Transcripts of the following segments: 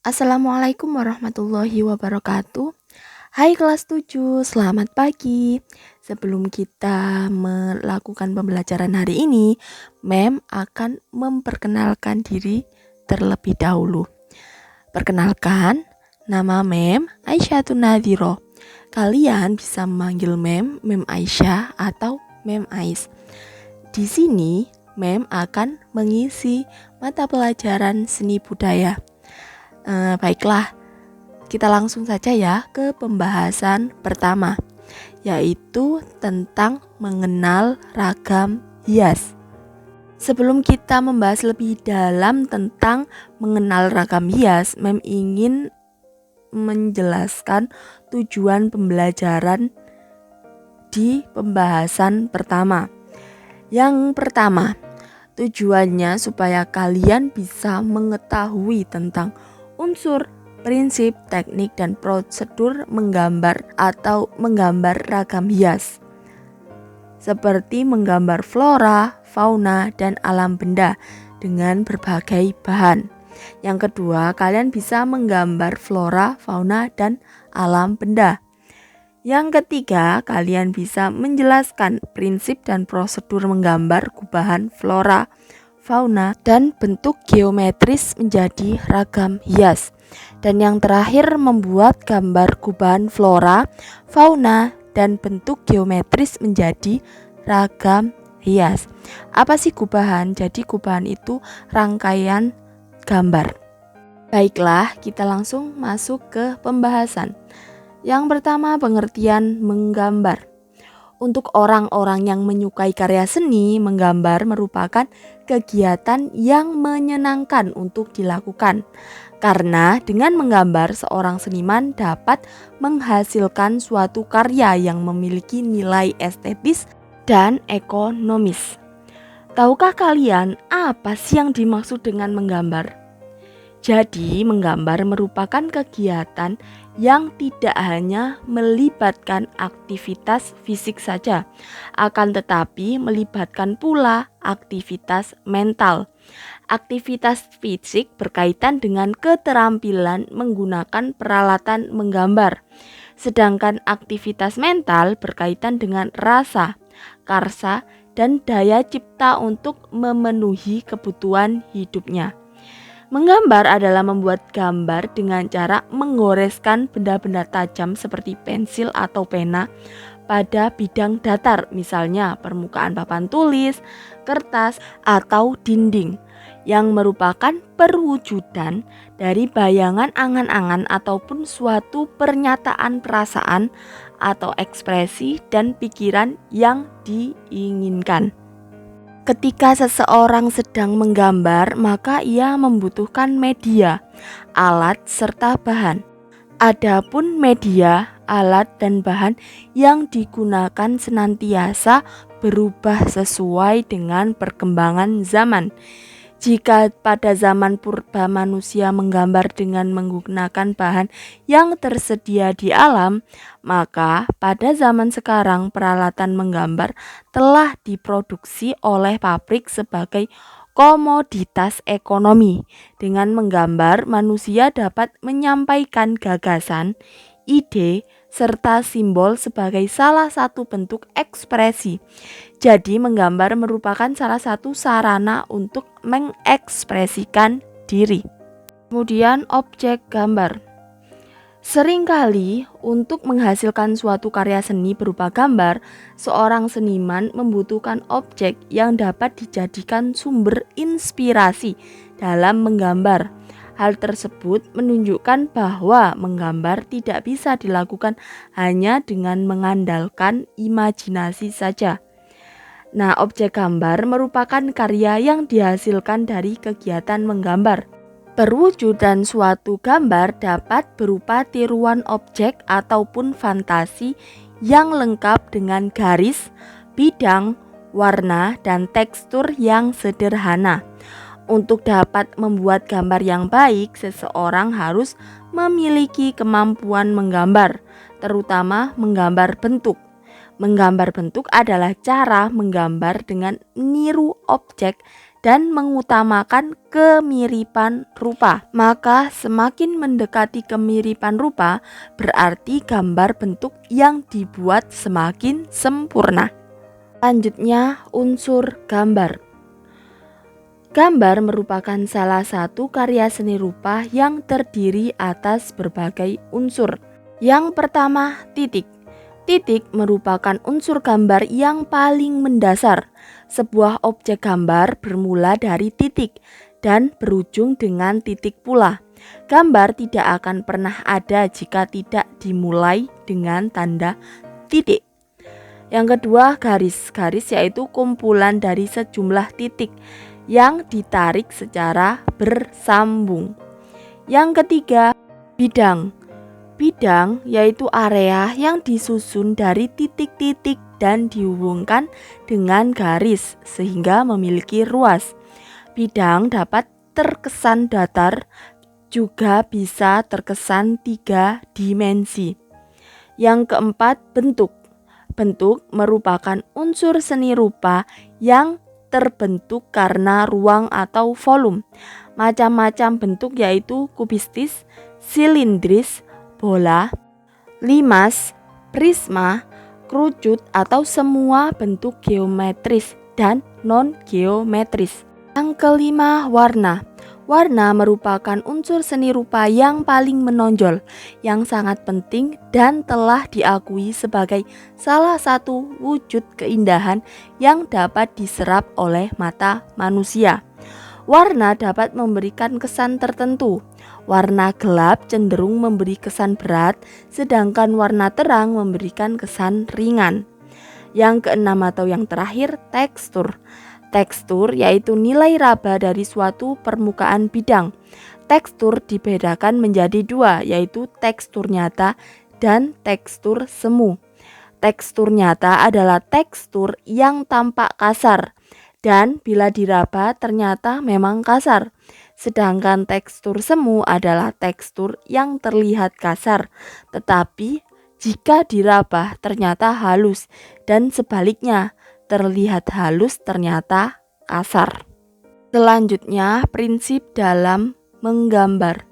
Assalamualaikum warahmatullahi wabarakatuh. Hai kelas 7, selamat pagi. Sebelum kita melakukan pembelajaran hari ini, Mem akan memperkenalkan diri terlebih dahulu. Perkenalkan, nama Mem Aisyatun Nadhiro. Kalian bisa memanggil Mem Aisyah atau Mem Ais. Di sini, Mem akan mengisi mata pelajaran seni budaya. Baiklah, kita langsung saja ya ke pembahasan pertama, yaitu tentang mengenal ragam hias. Sebelum kita membahas lebih dalam tentang mengenal ragam hias, Mem ingin menjelaskan tujuan pembelajaran di pembahasan pertama. Yang pertama, tujuannya supaya kalian bisa mengetahui tentang unsur, prinsip, teknik, dan prosedur menggambar atau menggambar ragam hias, seperti menggambar flora, fauna, dan alam benda dengan berbagai bahan. Yang kedua, kalian bisa menggambar flora, fauna, dan alam benda. Yang ketiga, kalian bisa menjelaskan prinsip dan prosedur menggambar gubahan flora, fauna, dan bentuk geometris menjadi ragam hias. Dan yang terakhir, membuat gambar gubahan flora, fauna, dan bentuk geometris menjadi ragam hias. Apa sih gubahan? Jadi gubahan itu rangkaian gambar. Baiklah, kita langsung masuk ke pembahasan. Yang pertama, pengertian menggambar. Untuk orang-orang yang menyukai karya seni, menggambar merupakan kegiatan yang menyenangkan untuk dilakukan. Karena dengan menggambar, seorang seniman dapat menghasilkan suatu karya yang memiliki nilai estetis dan ekonomis. Tahukah kalian apa sih yang dimaksud dengan menggambar? Jadi, menggambar merupakan kegiatan yang tidak hanya melibatkan aktivitas fisik saja, akan tetapi melibatkan pula aktivitas mental. Aktivitas fisik berkaitan dengan keterampilan menggunakan peralatan menggambar, sedangkan aktivitas mental berkaitan dengan rasa, karsa, dan daya cipta untuk memenuhi kebutuhan hidupnya. Menggambar adalah membuat gambar dengan cara menggoreskan benda-benda tajam seperti pensil atau pena pada bidang datar, misalnya permukaan papan tulis, kertas, atau dinding, yang merupakan perwujudan dari bayangan angan-angan ataupun suatu pernyataan perasaan atau ekspresi dan pikiran yang diinginkan. Ketika seseorang sedang menggambar, maka ia membutuhkan media, alat, serta bahan. Adapun media, alat, dan bahan yang digunakan senantiasa berubah sesuai dengan perkembangan zaman. Jika pada zaman purba manusia menggambar dengan menggunakan bahan yang tersedia di alam, maka pada zaman sekarang peralatan menggambar telah diproduksi oleh pabrik sebagai komoditas ekonomi. Dengan menggambar, manusia dapat menyampaikan gagasan, ide, serta simbol sebagai salah satu bentuk ekspresi. Jadi menggambar merupakan salah satu sarana untuk mengekspresikan diri. Kemudian objek gambar. Seringkali untuk menghasilkan suatu karya seni berupa gambar, seorang seniman membutuhkan objek yang dapat dijadikan sumber inspirasi dalam menggambar. Hal tersebut menunjukkan bahwa menggambar tidak bisa dilakukan hanya dengan mengandalkan imajinasi saja. Nah, objek gambar merupakan karya yang dihasilkan dari kegiatan menggambar. Perwujudan suatu gambar dapat berupa tiruan objek ataupun fantasi yang lengkap dengan garis, bidang, warna, dan tekstur yang sederhana. Untuk dapat membuat gambar yang baik, seseorang harus memiliki kemampuan menggambar, terutama menggambar bentuk. Menggambar bentuk adalah cara menggambar dengan meniru objek dan mengutamakan kemiripan rupa. Maka semakin mendekati kemiripan rupa, berarti gambar bentuk yang dibuat semakin sempurna. Selanjutnya, unsur gambar. Gambar merupakan salah satu karya seni rupa yang terdiri atas berbagai unsur. Yang pertama, titik. Titik merupakan unsur gambar yang paling mendasar. Sebuah objek gambar bermula dari titik dan berujung dengan titik pula. Gambar tidak akan pernah ada jika tidak dimulai dengan tanda titik. Yang kedua, garis. Garis yaitu kumpulan dari sejumlah titik yang ditarik secara bersambung. Yang ketiga, bidang. Bidang yaitu area yang disusun dari titik-titik dan dihubungkan dengan garis sehingga memiliki ruas. Bidang dapat terkesan datar, juga bisa terkesan 3 dimensi. Yang keempat, bentuk. Bentuk merupakan unsur seni rupa yang terbentuk karena ruang atau volume. Macam-macam bentuk yaitu kubistis, silindris, bola, limas, prisma, kerucut atau semua bentuk geometris dan non-geometris. Yang kelima, warna. Warna merupakan unsur seni rupa yang paling menonjol, yang sangat penting dan telah diakui sebagai salah satu wujud keindahan yang dapat diserap oleh mata manusia. Warna dapat memberikan kesan tertentu. Warna gelap cenderung memberi kesan berat, sedangkan warna terang memberikan kesan ringan. Yang keenam atau yang terakhir, tekstur. Tekstur yaitu nilai raba dari suatu permukaan bidang. Tekstur dibedakan menjadi dua, yaitu tekstur nyata dan tekstur semu. Tekstur nyata adalah tekstur yang tampak kasar dan bila diraba ternyata memang kasar. Sedangkan tekstur semu adalah tekstur yang terlihat kasar, tetapi jika diraba ternyata halus, dan sebaliknya terlihat halus ternyata kasar. Selanjutnya, prinsip dalam menggambar.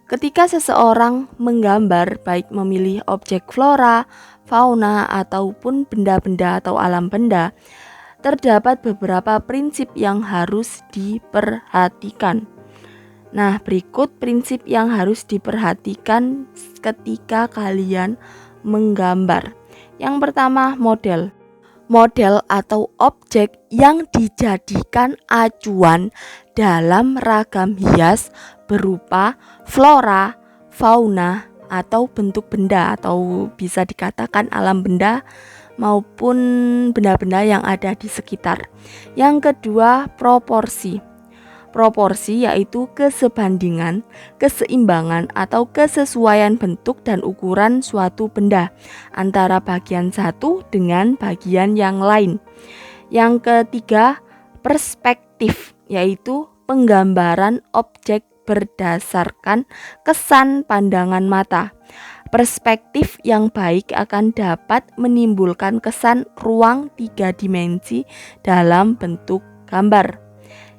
Ketika seseorang menggambar, baik memilih objek flora, fauna, ataupun benda-benda atau alam benda, terdapat beberapa prinsip yang harus diperhatikan. Nah, berikut prinsip yang harus diperhatikan ketika kalian menggambar. Yang pertama, model. Model atau objek yang dijadikan acuan dalam ragam hias berupa flora, fauna, atau bentuk benda atau bisa dikatakan alam benda maupun benda-benda yang ada di sekitar. Yang kedua, proporsi. Proporsi yaitu kesebandingan, keseimbangan atau kesesuaian bentuk dan ukuran suatu benda antara bagian satu dengan bagian yang lain. Yang ketiga, perspektif yaitu penggambaran objek berdasarkan kesan pandangan mata. Perspektif yang baik akan dapat menimbulkan kesan ruang 3 dimensi dalam bentuk gambar.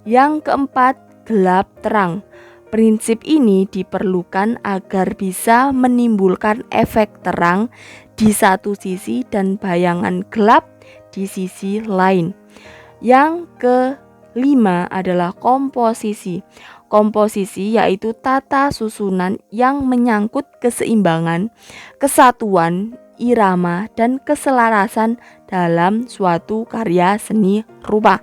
Yang keempat, gelap terang. Prinsip ini diperlukan agar bisa menimbulkan efek terang di satu sisi dan bayangan gelap di sisi lain. Yang kelima adalah komposisi. Komposisi yaitu tata susunan yang menyangkut keseimbangan, kesatuan, irama, dan keselarasan dalam suatu karya seni rupa.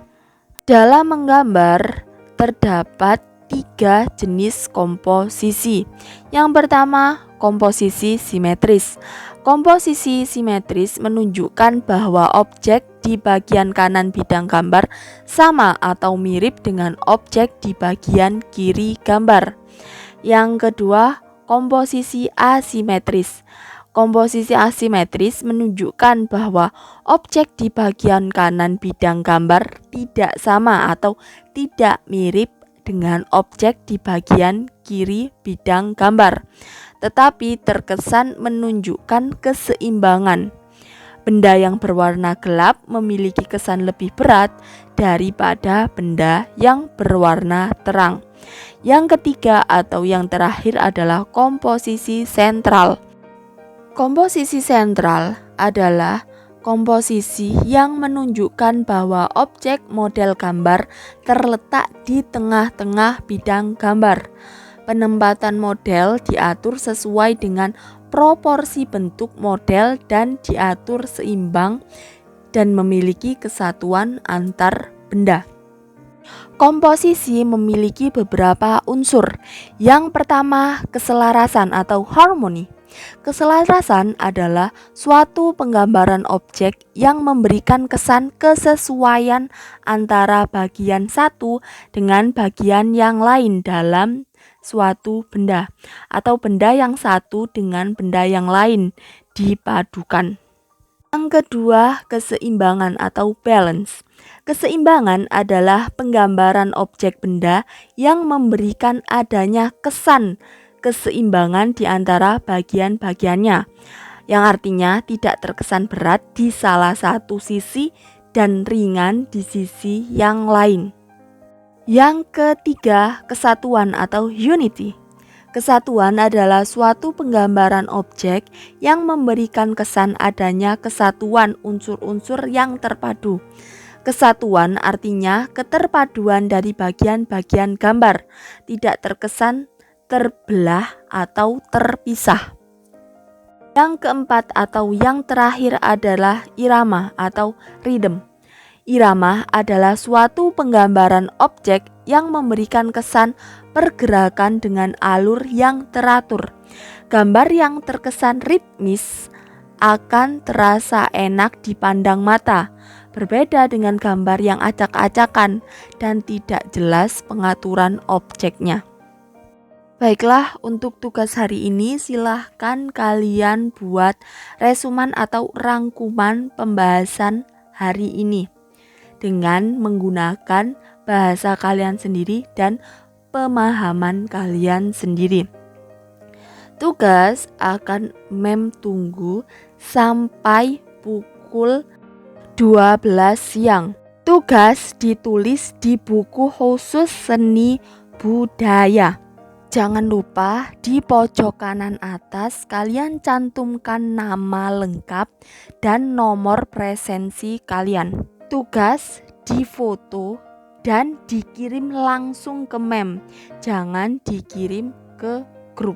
Dalam menggambar terdapat 3 jenis komposisi. Yang pertama, komposisi simetris. Komposisi simetris menunjukkan bahwa objek di bagian kanan bidang gambar sama atau mirip dengan objek di bagian kiri gambar. Yang kedua, komposisi asimetris. Komposisi asimetris menunjukkan bahwa objek di bagian kanan bidang gambar tidak sama atau tidak mirip dengan objek di bagian kiri bidang gambar, tetapi terkesan menunjukkan keseimbangan. Benda yang berwarna gelap memiliki kesan lebih berat daripada benda yang berwarna terang. Yang ketiga atau yang terakhir adalah komposisi sentral. Komposisi sentral adalah komposisi yang menunjukkan bahwa objek model gambar terletak di tengah-tengah bidang gambar. Penempatan model diatur sesuai dengan proporsi bentuk model dan diatur seimbang dan memiliki kesatuan antar benda. Komposisi memiliki beberapa unsur. Yang pertama, keselarasan atau harmoni. Keselarasan adalah suatu penggambaran objek yang memberikan kesan kesesuaian antara bagian satu dengan bagian yang lain dalam suatu benda, atau benda yang satu dengan benda yang lain dipadukan. Yang kedua, keseimbangan atau balance. Keseimbangan adalah penggambaran objek benda yang memberikan adanya kesan keseimbangan di antara bagian-bagiannya, yang artinya tidak terkesan berat di salah satu sisi dan ringan di sisi yang lain. Yang ketiga, kesatuan atau unity. Kesatuan adalah suatu penggambaran objek yang memberikan kesan adanya kesatuan unsur-unsur yang terpadu. Kesatuan artinya keterpaduan dari bagian-bagian gambar, tidak terkesan terbelah atau terpisah. Yang keempat atau yang terakhir adalah irama atau rhythm. Irama adalah suatu penggambaran objek yang memberikan kesan pergerakan dengan alur yang teratur. Gambar yang terkesan ritmis akan terasa enak dipandang mata, berbeda dengan gambar yang acak-acakan dan tidak jelas pengaturan objeknya. Baiklah, untuk tugas hari ini silahkan kalian buat resuman atau rangkuman pembahasan hari ini dengan menggunakan bahasa kalian sendiri dan pemahaman kalian sendiri. Tugas akan Mem tunggu sampai pukul 12 siang. Tugas ditulis di buku khusus seni budaya. Jangan lupa di pojok kanan atas kalian cantumkan nama lengkap dan nomor presensi kalian. Tugas difoto dan dikirim langsung ke Mem, jangan dikirim ke grup.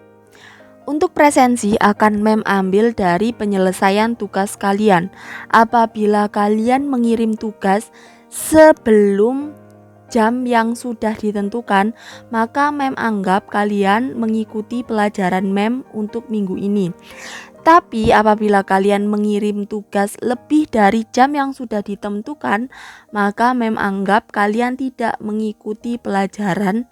Untuk presensi akan Mem ambil dari penyelesaian tugas kalian. Apabila kalian mengirim tugas sebelum jam yang sudah ditentukan, maka Mem anggap kalian mengikuti pelajaran Mem untuk minggu ini. Tapi apabila kalian mengirim tugas lebih dari jam yang sudah ditentukan, maka Mem anggap kalian tidak mengikuti pelajaran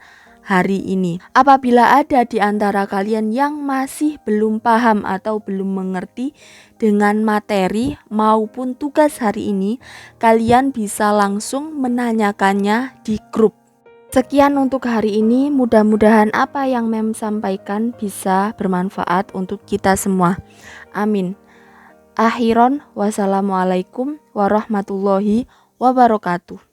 hari ini. Apabila ada di antara kalian yang masih belum paham atau belum mengerti dengan materi maupun tugas hari ini, kalian bisa langsung menanyakannya di grup. Sekian untuk hari ini, mudah-mudahan apa yang Mem sampaikan bisa bermanfaat untuk kita semua. Amin. Akhiron, wassalamualaikum warahmatullahi wabarakatuh.